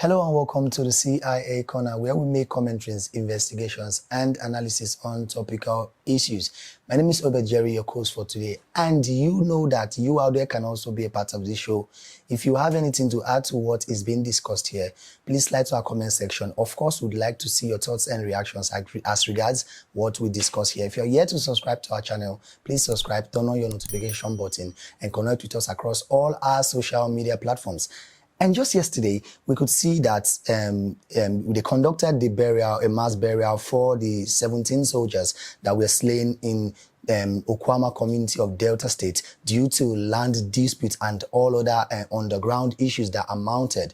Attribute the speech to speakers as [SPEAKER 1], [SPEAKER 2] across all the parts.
[SPEAKER 1] Hello and welcome to the CIA Corner, where we make commentaries, investigations, and analysis on topical issues. My name is Obed Jerry, your host for today, and you know that you out there can also be a part of this show. If you have anything to add to what is being discussed here, please slide to our comment section. Of course, we'd like to see your thoughts and reactions as regards what we discuss here. If you're yet to subscribe to our channel, please subscribe, turn on your notification button, and connect with us across all our social media platforms. And just yesterday, we could see that they conducted a mass burial for the 17 soldiers that were slain in Okwama community of Delta State due to land disputes and all other underground issues that are mounted.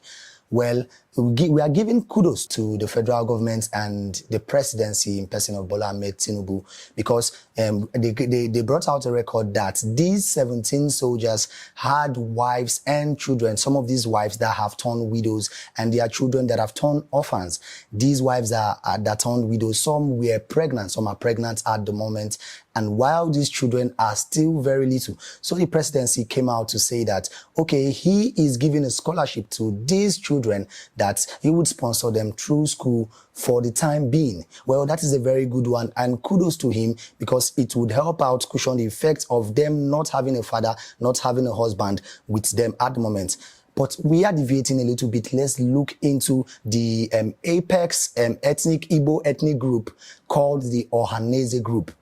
[SPEAKER 1] Well, we are giving kudos to the federal government and the presidency in person of Bola Ahmed Tinubu because they brought out a record that these 17 soldiers had wives and children. Some of these wives that have turned widows and their children that have turned orphans. These wives that turned widows, some were pregnant, some are pregnant at the moment. And while these children are still very little, so the presidency came out to say that, okay, he is giving a scholarship to these children that he would sponsor them through school for the time being. Well, that is a very good one, and kudos to him because it would help out cushion the effect of them not having a father, not having a husband with them at the moment. But we are deviating a little bit. Let's look into the apex ethnic Igbo ethnic group called the Ohanaeze group.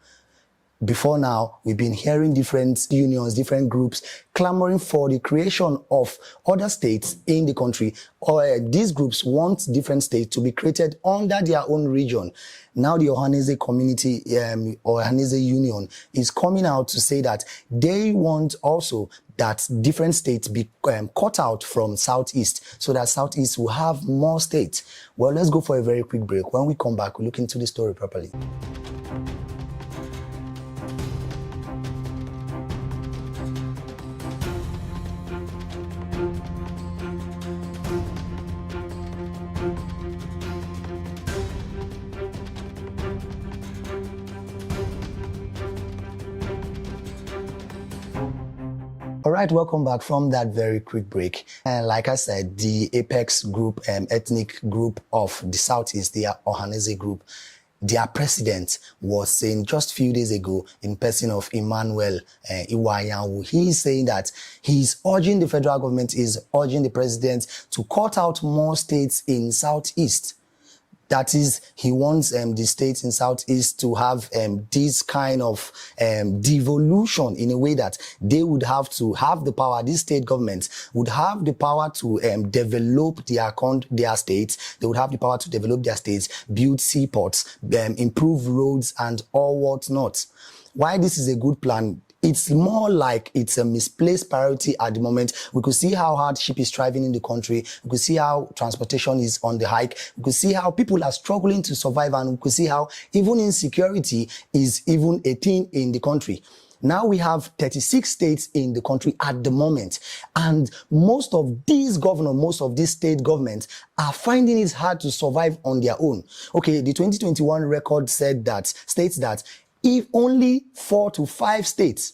[SPEAKER 1] Before now, we've been hearing different unions, different groups clamoring for the creation of other states in the country. These groups want different states to be created under their own region. Now the Ohanaeze community, Ohanaeze union is coming out to say that they want also that different states be cut out from Southeast so that Southeast will have more states. Well, let's go for a very quick break. When we come back, we'll look into the story properly. All right, welcome back from that very quick break. And like I said, the apex group, ethnic group of the Southeast, the Ohanaeze group, their president was saying just a few days ago in person of Emmanuel Iwayanwu, he is saying that he's urging the federal government, is urging the president to cut out more states in Southeast. That is, he wants the states in Southeast to have this kind of devolution in a way that they would have to have the power, these state governments would have the power to develop their states. They would have the power to develop their states, build seaports, improve roads and all whatnot. Why this is a good plan? It's more like it's a misplaced priority at the moment. We could see how hardship is thriving in the country. We could see how transportation is on the hike. We could see how people are struggling to survive, and we could see how even insecurity is even a thing in the country. Now we have 36 states in the country at the moment, and most of these governors, most of these state governments are finding it hard to survive on their own. Okay, the 2021 record states that if only 4 to 5 states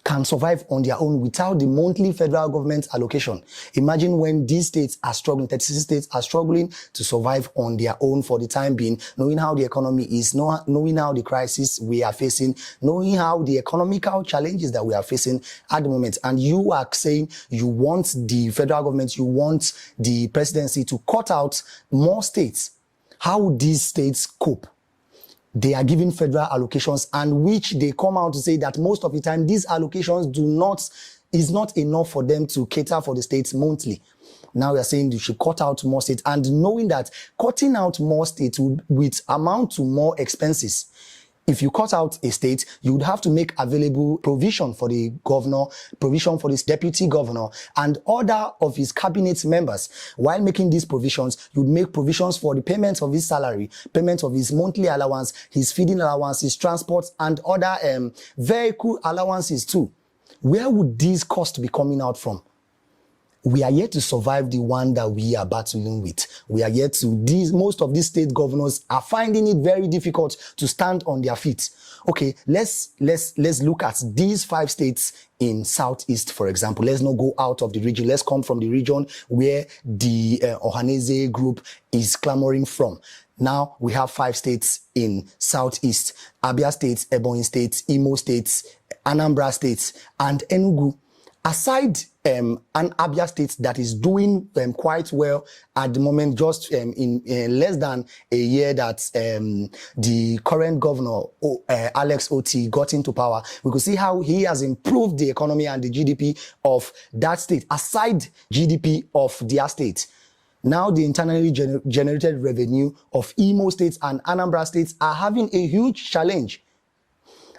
[SPEAKER 1] can survive on their own without the monthly federal government allocation. Imagine when these states are struggling, 36 states are struggling to survive on their own for the time being, knowing how the economy is, knowing how the crisis we are facing, knowing how the economical challenges that we are facing at the moment. And you are saying you want the federal government, you want the presidency to cut out more states. How would these states cope? They are given federal allocations, and which they come out to say that most of the time these allocations is not enough for them to cater for the states monthly. Now we are saying you should cut out more states, and knowing that cutting out more states would amount to more expenses. If you cut out a state, you would have to make available provision for the governor, provision for his deputy governor, and other of his cabinet members. While making these provisions, you would make provisions for the payment of his salary, payment of his monthly allowance, his feeding allowance, his transport, and other vehicle allowances too. Where would these costs be coming out from? we are yet to survive the one that we are battling with. We are yet to, most of these state governors are finding it very difficult to stand on their feet. Okay, let's look at these 5 states in Southeast, for example. Let's not go out of the region. Let's come from the region where the Ohanaeze group is clamoring from. Now we have 5 states in Southeast: Abia State, Ebonyi State, Imo State, Anambra State, and Enugu. Aside an Abia State that is doing quite well at the moment, just in less than a year that the current governor, Alex Oti, got into power, we could see how he has improved the economy and the GDP of that state, aside GDP of their state. Now the internally generated revenue of Imo State and Anambra States are having a huge challenge.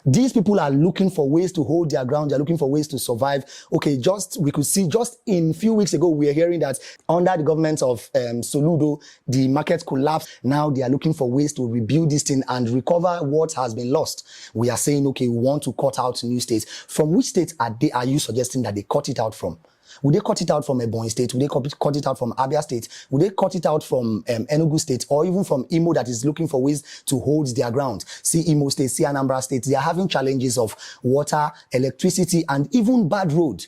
[SPEAKER 1] These people are looking for ways to hold their ground. They're looking for ways to survive. Okay, we could see just in a few weeks ago, we are hearing that under the government of Soludo, the market collapsed. Now they are looking for ways to rebuild this thing and recover what has been lost. We are saying, okay, we want to cut out new states. From which states are you suggesting that they cut it out from? Would they cut it out from Ebonyi State? Would they cut it out from Abia State? Would they cut it out from Enugu State, or even from Imo that is looking for ways to hold their ground? See Imo State, see Anambra State. They are having challenges of water, electricity, and even bad road.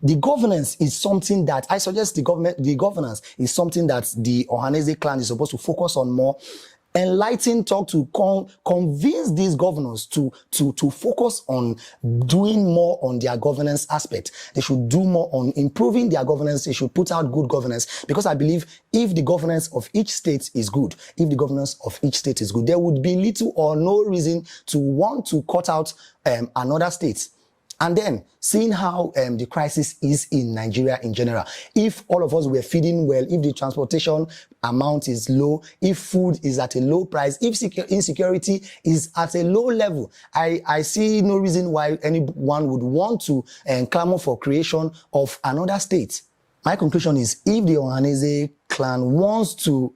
[SPEAKER 1] The governance is something that I suggest the governance is something that the Ohanaeze clan is supposed to focus on more. Enlighten, talk to convince these governors to focus on doing more on their governance aspect. They should do more on improving their governance. They should put out good governance, because I believe if the governance of each state is good, there would be little or no reason to want to cut out another state. And then seeing how the crisis is in Nigeria in general. If all of us were feeding well, if the transportation amount is low, if food is at a low price, if insecurity is at a low level, I see no reason why anyone would want to clamor for creation of another state. My conclusion is, if the Ohanaeze clan wants to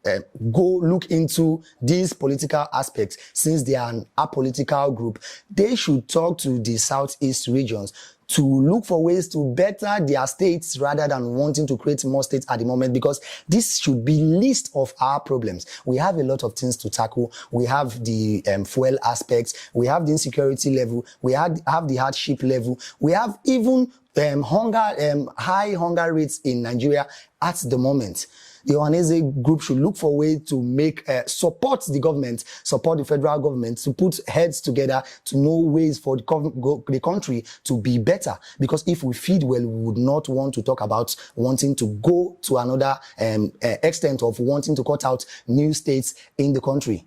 [SPEAKER 1] go look into these political aspects, since they are an apolitical group, they should talk to the Southeast regions to look for ways to better their states rather than wanting to create more states at the moment, because this should be least of our problems. We have a lot of things to tackle. We have the fuel aspects, we have the insecurity level, we have the hardship level, we have even high hunger rates in Nigeria at the moment. The Ohanaeze group should look for ways to support the government, support the federal government, to put heads together to know ways for the country to be better. Because if we feed well, we would not want to talk about wanting to go to another extent of wanting to cut out new states in the country.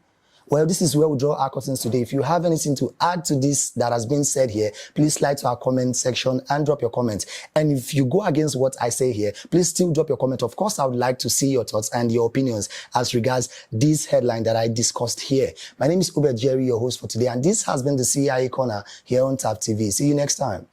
[SPEAKER 1] Well, this is where we draw our curtains today. If you have anything to add to this that has been said here, please slide to our comment section and drop your comment. And if you go against what I say here, please still drop your comment. Of course, I would like to see your thoughts and your opinions as regards this headline that I discussed here. My name is Jerry, your host for today, and this has been the CIA Corner here on TAP TV. See you next time.